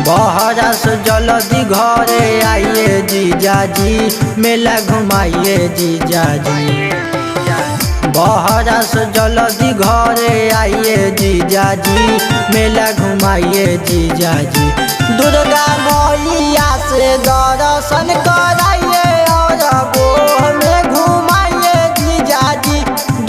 बहरा से जल्दी घरे आइए जीजाजी, मेला घुमाइए जीजाजी। बहरा से जल्दी घरे आइए जीजाजी, मेला घुमाइए जीजाजी। दुर्गा मैया से दर्शन कराइए और गोह में घुमाइए जीजाजी।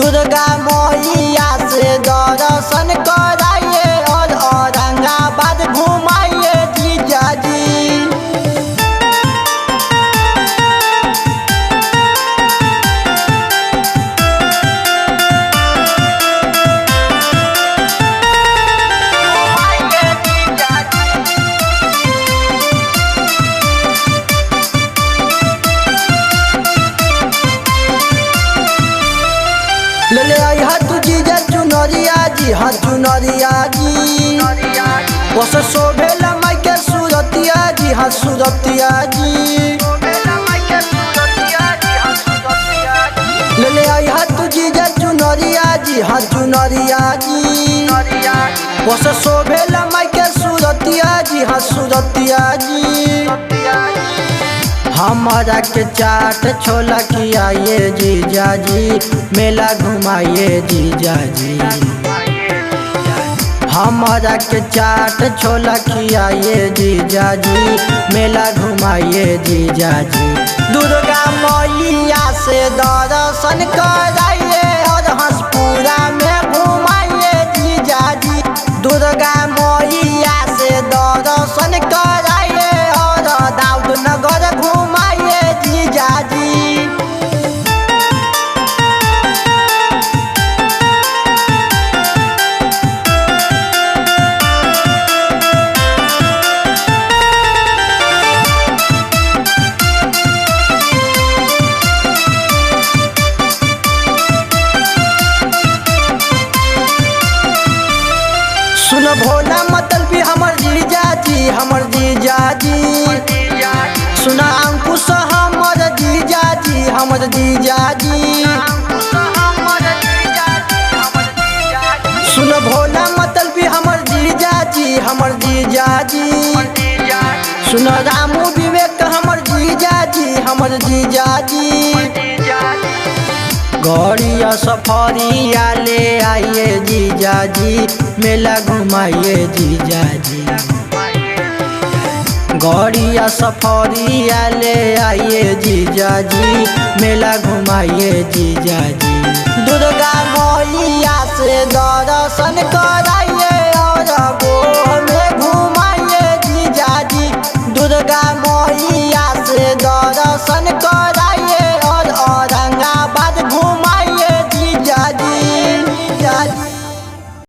दुर्गा मैया से दर्शन कराइए और औरंगाबाद घुमाइए जीजाजी। ले ले आई हाथ जीजा चुनरिया जी, हाँ चुनरिया जी। बस शोभेला माई के सूरतिया जी, हाँ सूरतिया जी। ले ले आई हाथ जीजा चुनरिया जी, हाँ चुनरिया जी। बस शोभेला माई के सूरतिया जी, हाँ सूरतिया जी। हमारा के चाट छोला खियाइए जीजाजी, मेला घुमाइए जीजाजी। हमारा के चाट छोला खियाइए जीजाजी, मेला घुमाइए जीजाजी। दुर्गा मैया से दर्शन कराइए और हंसपुरा में घुमाइए जीजाजी। दुर्गा मैया से दर्शन कराइए और दाऊद नगर घुमाइए जीजाजी। सुन भोला मतलबी हमर जीजाजी, हमर जीजाजी। सुन अंकुश हमर जीजाजी, हमर जीजाजी। सुन भोला मतलबी हमर जीजाजी, हमर जीजाजी। सुन रामू विवेक हमर जीजाजी, हमर जीजाजी। गौड़िया सफरिया ले आइए जीजाजी, मेला घुमाइए जीजाजी। गौड़िया सफरिया ले आइए जीजाजी, मेला घुमाइए जीजाजी। दुर्गा मैया से दर्शन कराइए और